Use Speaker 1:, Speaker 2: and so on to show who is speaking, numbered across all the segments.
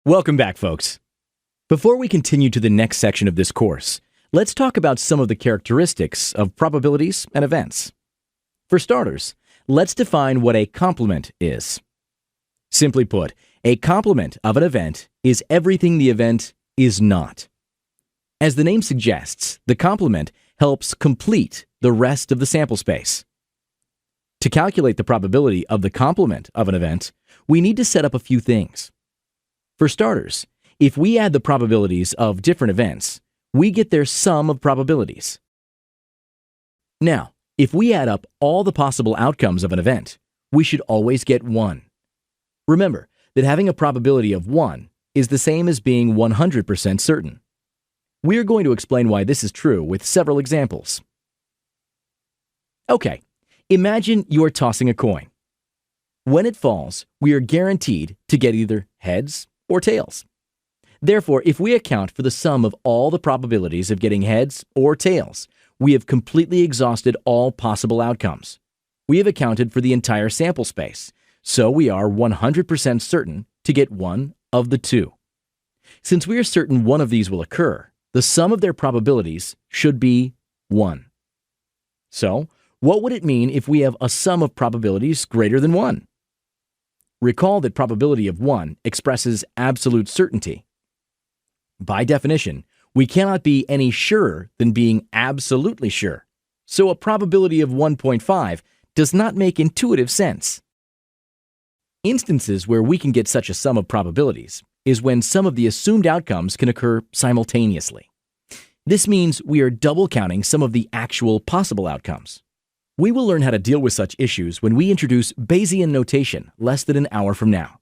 Speaker 1: Welcome back, folks. Before we continue to the next section of this course, let's talk about some of the characteristics of probabilities and events. For starters, let's define what a complement is. Simply put, a complement of an event is everything the event is not. As the name suggests, the complement helps complete the rest of the sample space. To calculate the probability of the complement of an event, we need to set up a few things. For starters, if we add the probabilities of different events, we get their sum of probabilities. Now, if we add up all the possible outcomes of an event, we should always get 1. Remember that having a probability of 1 is the same as being 100% certain. We are going to explain why this is true with several examples. Okay, imagine you are tossing a coin. When it falls, we are guaranteed to get either heads or tails. Therefore, if we account for the sum of all the probabilities of getting heads or tails, we have completely exhausted all possible outcomes. We have accounted for the entire sample space, so we are 100% certain to get one of the two. Since we are certain one of these will occur, the sum of their probabilities should be 1. So, what would it mean if we have a sum of probabilities greater than 1? Recall that probability of 1 expresses absolute certainty. By definition, we cannot be any surer than being absolutely sure, so a probability of 1.5 does not make intuitive sense. Instances where we can get such a sum of probabilities is when some of the assumed outcomes can occur simultaneously. This means we are double counting some of the actual possible outcomes. We will learn how to deal with such issues when we introduce Bayesian notation less than an hour from now.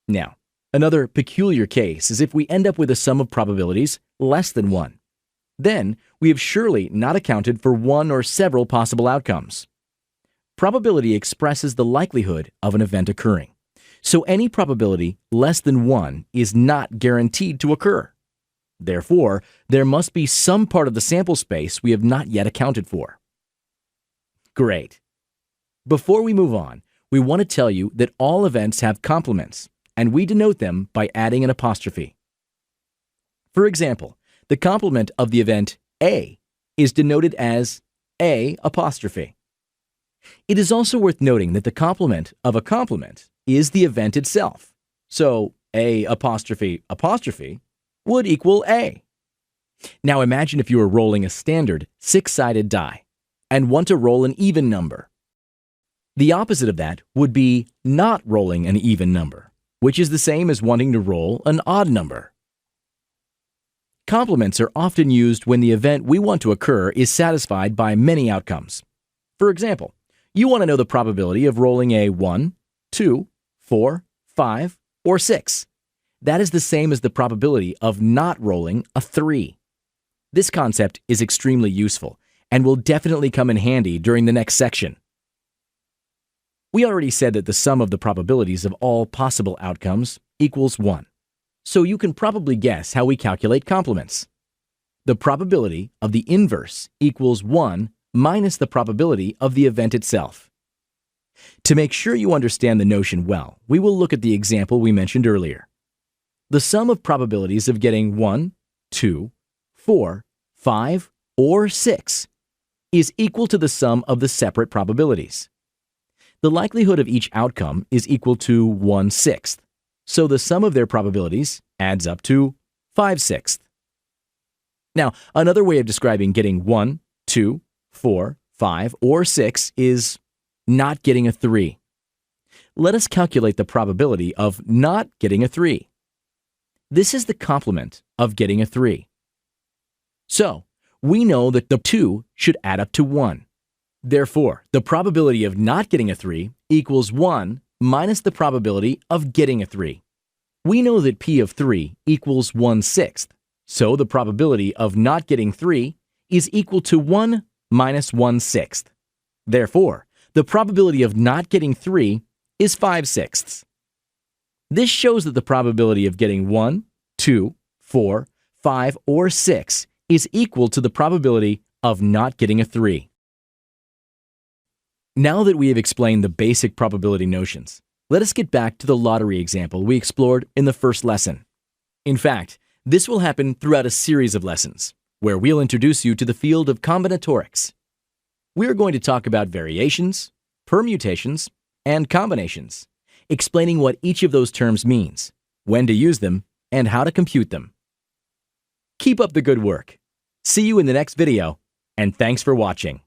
Speaker 1: Now, another peculiar case is if we end up with a sum of probabilities less than 1. Then, we have surely not accounted for one or several possible outcomes. Probability expresses the likelihood of an event occurring, so any probability less than 1 is not guaranteed to occur. Therefore, there must be some part of the sample space we have not yet accounted for. Great. Before we move on, we want to tell you that all events have complements, and we denote them by adding an apostrophe. For example, the complement of the event A is denoted as A apostrophe. It is also worth noting that the complement of a complement is the event itself, so A apostrophe apostrophe would equal A. Now imagine if you were rolling a standard 6-sided die and want to roll an even number. The opposite of that would be not rolling an even number, which is the same as wanting to roll an odd number. Complements are often used when the event we want to occur is satisfied by many outcomes. For example, you want to know the probability of rolling a 1, 2, 4, 5, or 6. That is the same as the probability of not rolling a 3. This concept is extremely useful and will definitely come in handy during the next section. We already said that the sum of the probabilities of all possible outcomes equals 1, so you can probably guess how we calculate complements. The probability of the inverse equals 1 minus the probability of the event itself. To make sure you understand the notion well, we will look at the example we mentioned earlier. The sum of probabilities of getting 1, 2, 4, 5, or 6 is equal to the sum of the separate probabilities. The likelihood of each outcome is equal to 1/6, so the sum of their probabilities adds up to 5/6. Now, another way of describing getting 1, 2, 4, 5, or 6 is not getting a 3. Let us calculate the probability of not getting a 3. This is the complement of getting a 3. So, we know that the 2 should add up to 1. Therefore, the probability of not getting a 3 equals 1 minus the probability of getting a 3. We know that P of 3 equals 1/6, so the probability of not getting 3 is equal to 1 minus 1/6. Therefore, the probability of not getting 3 is 5/6. This shows that the probability of getting 1, 2, 4, 5, or 6 is equal to the probability of not getting a 3. Now that we have explained the basic probability notions, Let us get back to the lottery example we explored in the first lesson. In fact, this will happen throughout a series of lessons, where we'll introduce you to the field of combinatorics. We are going to talk about variations, permutations, and combinations, explaining what each of those terms means, when to use them, and how to compute them. Keep up the good work. See you in the next video, and thanks for watching.